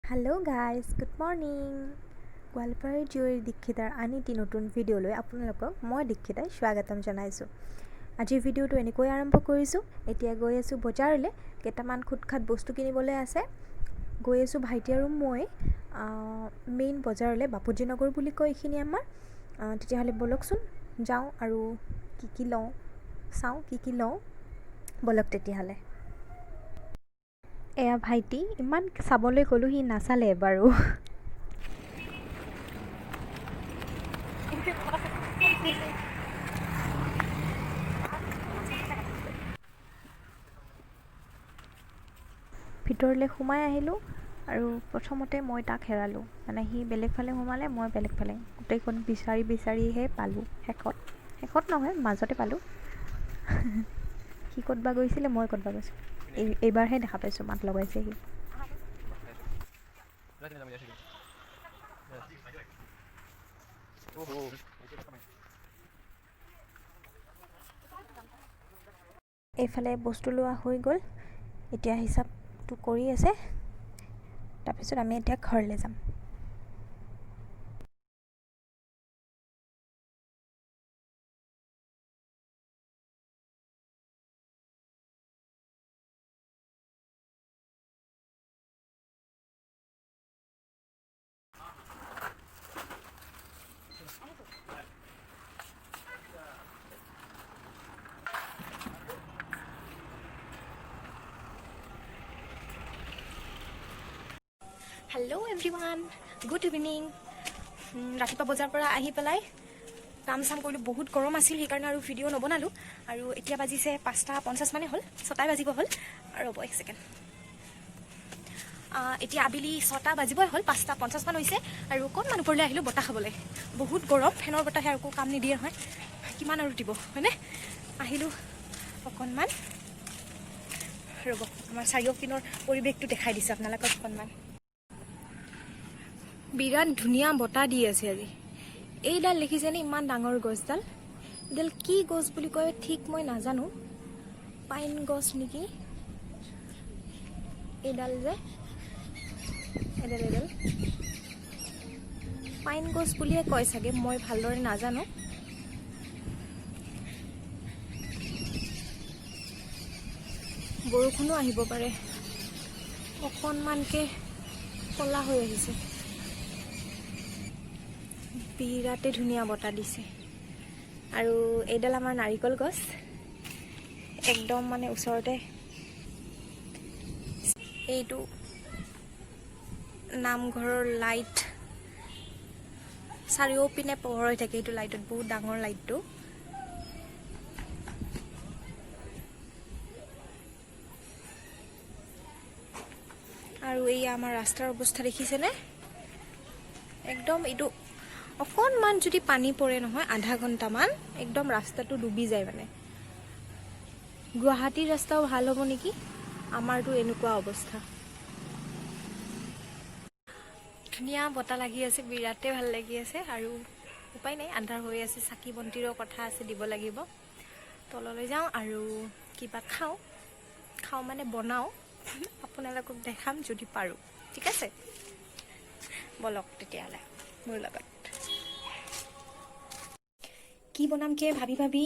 Hello guys good morning गोवालपाराৰ জীয়ৰী দীক্ষিতাৰ আন এটি নতুন ভিডিঅ'লৈ আপোনালোকক মই দীক্ষিতাই স্বাগতম জনাইছোঁ। আজিৰ ভিডিঅ'টো এনেকৈ আৰম্ভ কৰিছোঁ। এতিয়া গৈ আছোঁ বজাৰলৈ, কেইটামান খুটখাট বস্তু কিনিবলৈ আছে। গৈ আছোঁ ভাইটি আৰু মই মেইন বজাৰলৈ, বাপুজি নগৰ বুলি কয় এইখিনি আমাৰ। তেতিয়াহ'লে বলকচোন যাওঁ আৰু কি লওঁ চাওঁ, কি লওঁ বলক তেতিয়াহ'লে। এয়া ভাইটি, ইমান চাবলৈ গ'লোঁ সি নাচালে বাৰু। ভিতৰলৈ সোমাই আহিলোঁ আৰু প্ৰথমতে মই তাক হেৰালোঁ। মানে সি বেলেগ ফালে সোমালে, মই বেলেগ ফালে, গোটেইখন বিচাৰিহে পালোঁ। শেষত নহয়, মাজতে পালোঁ। সি ক'তবা গৈছিলে, মই ক'তবা গৈছোঁ। এইবাৰহে দেখা পাইছোঁ, মাত লগাইছে সি। এইফালে বস্তু লোৱা হৈ গ'ল, এতিয়া হিচাপটো কৰি আছে। তাৰপিছত আমি এতিয়া ঘৰলৈ যাম। Hello' everyone, good evening. ৰাতিপুৱা বজাৰৰ পৰা আহি পেলাই কাম চাম কৰিলোঁ। বহুত গৰম আছিল, সেইকাৰণে আৰু ভিডিঅ' নবনালোঁ। আৰু এতিয়া বাজিছে 5:50 মানে হ'ল, 6টাই বাজিব হ'ল। ৰ'ব এক ছেকেণ্ড। এতিয়া আবেলি 6টা বাজিবই হ'ল, 5:50 মান হৈছে। আৰু অকণমান ওপৰলৈ আহিলোঁ বতাহ খাবলৈ। বহুত গৰম, ফেনৰ বতাহে আৰু একো কাম নিদিয়ে নহয়, কিমান আৰু দিব হয়নে। আহিলোঁ অকণমান, ৰ'ব আমাৰ চাৰিওপিনৰ পৰিৱেশটো দেখাই দিছোঁ আপোনালোকক অকণমান। বিৰাট ধুনীয়া বতাহ দি আছে আজি। এইডাল দেখিছেনে, ইমান ডাঙৰ গছডাল? এইডাল কি গছ বুলি কয় ঠিক মই নাজানো, পাইন গছ নেকি এইডাল যে, এডাল পাইন গছ বুলিয়ে কয় চাগে, মই ভালদৰে নাজানো। বৰষুণো আহিব পাৰে, অকণমানকৈ ক'লা হৈ আহিছে। বিৰাটেই ধুনীয়া বতাহ দিছে। আৰু এইডাল আমাৰ নাৰিকল গছ, একদম মানে ওচৰতে। এইটো নামঘৰৰ লাইট, চাৰিওপিনে পোহৰ হৈ থাকে। এইটো লাইটত, বহুত ডাঙৰ লাইটটো। আৰু এই আমাৰ ৰাস্তাৰ অৱস্থা দেখিছেনে, একদম এইটো অকণমান যদি পানী পৰে নহয়, আধা ঘণ্টামান একদম ৰাস্তাটো ডুবি যায়। মানে গুৱাহাটীৰ ৰাস্তাও ভাল হ'ব নেকি, আমাৰতো এনেকুৱা অৱস্থা। ধুনীয়া বতাহ লাগি আছে, বিৰাটেই ভাল লাগি আছে। আৰু উপায় নাই, আন্ধাৰ হৈ আছে, চাকি বন্তিৰো কথা আছে, দিব লাগিব। তললৈ যাওঁ আৰু কিবা খাওঁ মানে বনাওঁ, আপোনালোকক দেখাম যদি পাৰোঁ। ঠিক আছে, বলক তেতিয়াহ'লে মোৰ লগত। কি বনাম কি ভাবি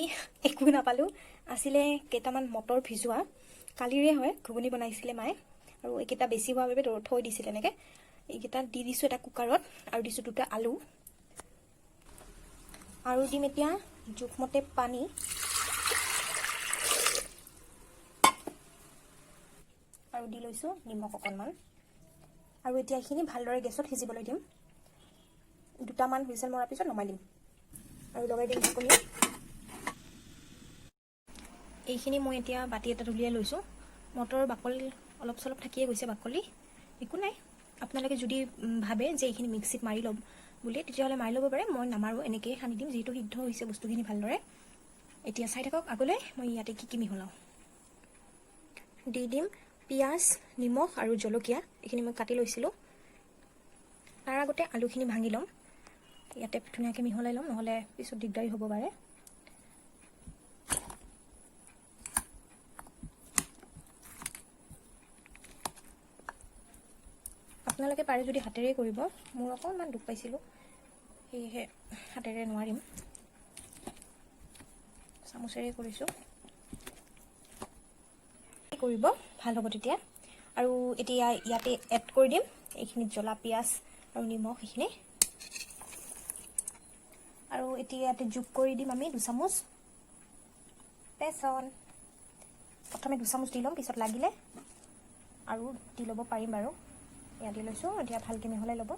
একো নাপালোঁ। আছিলে কেইটামান মটৰ ভিজোৱা, কালিৰে হয়, ঘুগুনি বনাইছিলে মায়ে। আৰু এইকেইটা বেছি হোৱাৰ বাবে থৈ দিছিলে এনেকৈ। এইকেইটা দি দিছোঁ এটা কুকাৰত, আৰু দিছোঁ 2টা আলু। আৰু দিম এতিয়া জোখমতে পানী। আৰু দি লৈছোঁ নিমখ অকণমান। আৰু এতিয়া এইখিনি ভালদৰে গেছত সিজিবলৈ দিম। 2টামান হুইচেল মৰাৰ পিছত নমাই দিম আৰু লগাই দিম ঢাকনি। এইখিনি মই এতিয়া বাতি এটাত উলিয়াই লৈছোঁ। মটৰৰ বাকলি অলপ চলপ থাকিয়ে গৈছে, বাকলি একো নাই। আপোনালোকে যদি ভাবে যে এইখিনি মিক্সিত মাৰি ল'ম বুলি, তেতিয়াহ'লে মাৰি ল'ব পাৰে। মই নামাৰোঁ, এনেকৈয়ে সানি দিম, যিহেতু সিদ্ধ হৈছে বস্তুখিনি ভালদৰে। এতিয়া চাই থাকক আগলৈ, মই ইয়াতে কি মিহলাওঁ। দি দিম পিঁয়াজ, নিমখ আৰু জলকীয়া। এইখিনি মই কাটি লৈছিলোঁ। তাৰ আগতে আলুখিনি ভাঙি ল'ম, ইয়াতে ধুনীয়াকৈ মিহলাই ল'ম, নহ'লে পিছত দিগদাৰী হ'ব পাৰে। আপোনালোকে পাৰে যদি হাতেৰে কৰিব। মোৰ অকণমান দুখ পাইছিলোঁ, সেয়েহে হাতেৰে নোৱাৰিম, চামুচেৰে কৰিছোঁ। কৰিব ভাল হ'ব তেতিয়া। আৰু এতিয়া ইয়াতে এড কৰি দিম এইখিনিত জ্বলা, পিঁয়াজ আৰু নিমখ এইখিনি। আৰু এতিয়া ইয়াতে যোগ কৰি দিম আমি 2 চামুচ বেচন। প্ৰথমে 2 চামুচ দি ল'ম, পিছত লাগিলে আৰু দি ল'ব পাৰিম বাৰু। এয়া দি লৈছোঁ। এতিয়া ভালকৈ মিহলাই ল'ব,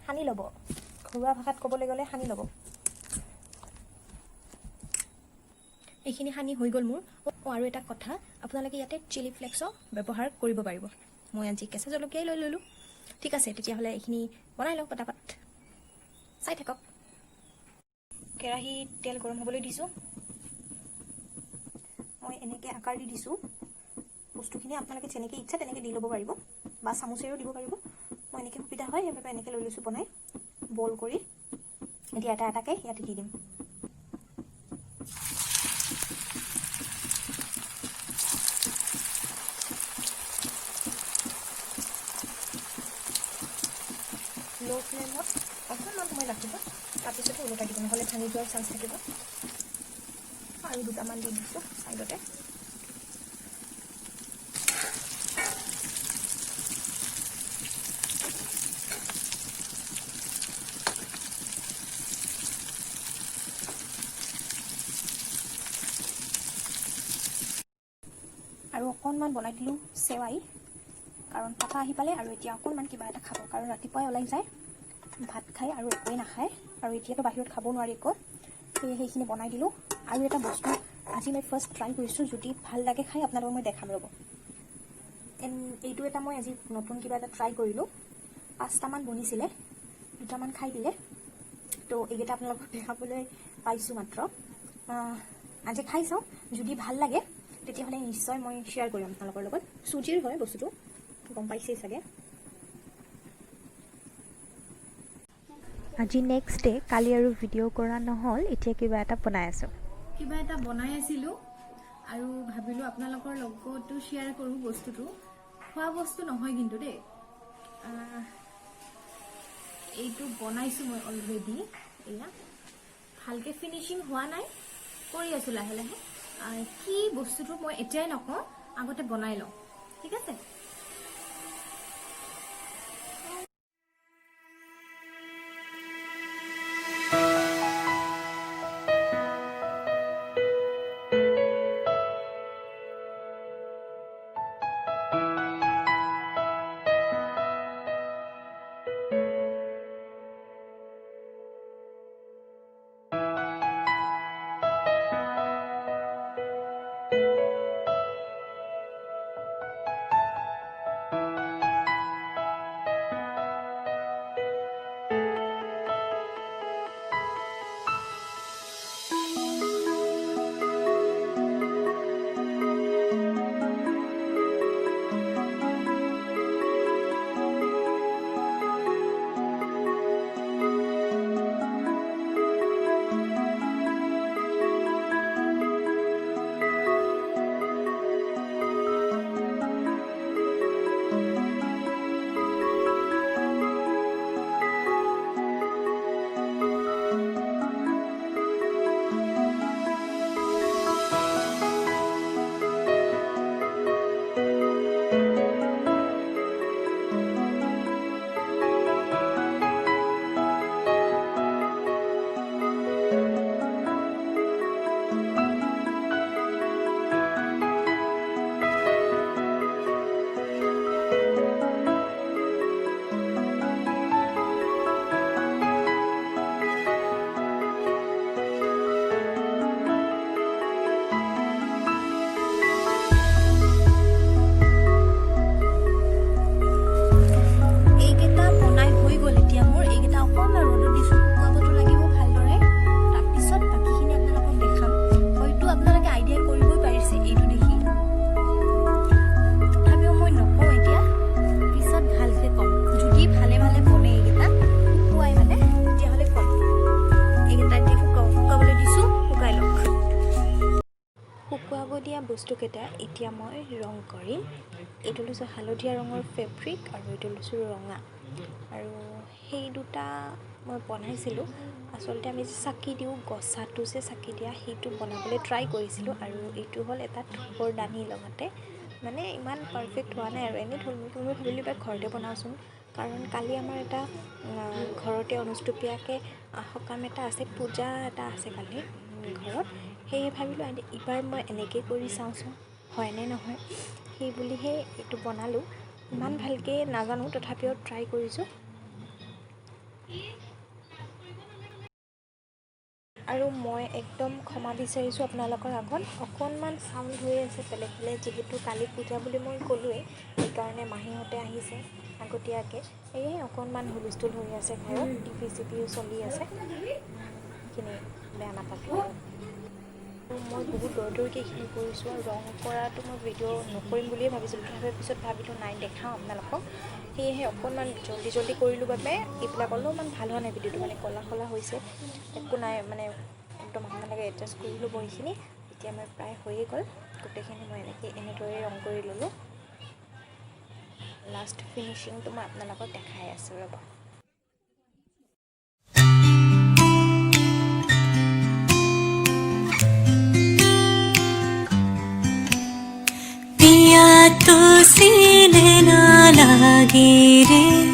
সানি ল'ব। ঘৰুৱা ভাষাত ক'বলৈ গ'লে সানি ল'ব। এইখিনি সানি হৈ গ'ল মোৰ। আৰু এটা কথা, আপোনালোকে ইয়াতে চিলি ফ্লেক্সো ব্যৱহাৰ কৰিব পাৰিব। মই আজি কেঁচা জলকীয়াই লৈ ল'লোঁ। ঠিক আছে, তেতিয়াহ'লে এইখিনি বনাই লওঁ পটাপট, চাই থাকক। কেৰাহীত তেল গৰম হ'বলৈ দিছোঁ। মই এনেকৈ আকাৰ দি দিছোঁ বস্তুখিনি। আপোনালোকে যেনেকৈ ইচ্ছা তেনেকৈ দি ল'ব পাৰিব, বা চামুচেৰেও দিব পাৰিব। মই এনেকৈ সুবিধা হয় সেইবাবে এনেকৈ লৈ লৈছোঁ বনাই, বল কৰি। এতিয়া এটা এটাকৈ ইয়াতে দি দিম। ল' ফ্লেমত অকণমান সময় ৰাখিব, তাৰপিছতে ওলটাই দিব, নহ'লে ভাঙি যোৱাৰ চান্স থাকিব। আৰু 2টামান দি দিছোঁ চাইডতে। আৰু অকণমান বনাই দিলোঁ চেৱাই, কাৰণ পাপা আহি পালে আৰু এতিয়া অকণমান কিবা এটা খাব। কাৰণ ৰাতিপুৱাই ওলাই যায়, ভাত খায় আৰু একোৱেই নাখায়, আৰু এতিয়াতো বাহিৰত খাব নোৱাৰি একো। সেয়ে সেইখিনি বনাই দিলোঁ। আৰু এটা বস্তু আজি মই ফাৰ্ষ্ট ট্ৰাই কৰিছোঁ, যদি ভাল লাগে খাই আপোনালোকক মই দেখাম ৰ'ব। এইটো এটা মই আজি নতুন কিবা এটা ট্ৰাই কৰিলোঁ। 5টামান বনিছিলে, 2টামান খাই দিলে। তো এইকেইটা আপোনালোকক দেখাবলৈ পাইছোঁ মাত্ৰ। আজি খাই চাওঁ, যদি ভাল লাগে তেতিয়াহ'লে নিশ্চয় মই শ্বেয়াৰ কৰিম আপোনালোকৰ লগত। চুজিৰ হয় বস্তুটো, গম পাইছেই চাগে। আজি নেক্সট ডে, কালি আৰু ভিডিঅ' কৰা নহ'ল, এতিয়া কিবা এটা বনাই আছোঁ। কিবা এটা বনাই আছিলোঁ আৰু ভাবিলোঁ আপোনালোকৰ লগতো শ্বেয়াৰ কৰোঁ বস্তুটো। খোৱা বস্তু নহয় কিন্তু দেই, এইটো বনাইছোঁ মই অলৰেডি। এয়া ভালকৈ ফিনিচিং হোৱা নাই, কৰি আছোঁ লাহে লাহে। কি বস্তুটো মই এতিয়াই নকওঁ, আগতে বনাই লওঁ, ঠিক আছে। বস্তুকেইটা এতিয়া মই ৰং কৰিম। এইটো লৈছোঁ হালধীয়া ৰঙৰ ফেব্ৰিক আৰু এইটো লৈছোঁ ৰঙা। আৰু সেই দুটা মই বনাইছিলোঁ। আচলতে আমি যে চাকি দিওঁ, গছাটো যে চাকি দিয়া, সেইটো বনাবলৈ ট্ৰাই কৰিছিলোঁ। আৰু এইটো হ'ল এটা ধূপৰ দানি লগতে, মানে ইমান পাৰফেক্ট হোৱা নাই আৰু এনেই থুলমূলকৈ মই ভাবিলোঁ এবাৰ ঘৰতে বনাওঁচোন। কাৰণ কালি আমাৰ এটা ঘৰতে অনুষ্টুপীয়াকৈ সকাম এটা আছে, পূজা এটা আছে কালি ঘৰত। সেয়ে ভাবিলোঁ এইবাৰ মই এনেকৈ কৰি চাওঁচোন হয়নে নহয়, সেই বুলিহে এইটো বনালোঁ। ইমান ভালকৈ নাজানো, তথাপিও ট্ৰাই কৰিছোঁ। আৰু মই একদম ক্ষমা বিচাৰিছোঁ আপোনালোকৰ আগত, অকণমান চাউণ্ড হৈ আছে বেলেগ বেলেগ, যিহেতু কালি পূজা বুলি মই ক'লোৱেই, সেইকাৰণে মাহীহঁতে আহিছে আগতীয়াকৈ। সেয়ে অকণমান হুলস্থুল হৈ আছে ঘৰত, টিভি চিভিও চলি আছে, সেইখিনি বেয়া নাপাব। মই বহুত দৌৰকৈ এইখিনি কৰিছোঁ আৰু ৰং কৰাটো মই ভিডিঅ' নকৰিম বুলিয়ে ভাবিছিলোঁ, তথাপিও পিছত ভাবিলোঁ নাই দেখাওঁ আপোনালোকক। সেয়েহে অকণমান জল্দি কৰিলোঁ বাবে এইবিলাক অলপমান ভাল হোৱা নাই ভিডিঅ'টো, মানে ক'লা ক'লা হৈছে। একো নাই, মানে একদম আপোনালোকে এডজাষ্ট কৰি ল'ব এইখিনি। এতিয়া মই প্ৰায় হৈয়ে গ'ল গোটেইখিনি, মই এনেদৰে ৰং কৰি ল'লোঁ। লাষ্ট ফিনিচিংটো মই আপোনালোকক দেখাই আছোঁ ৰ'ব। पिया तो सीने ना लागे रे।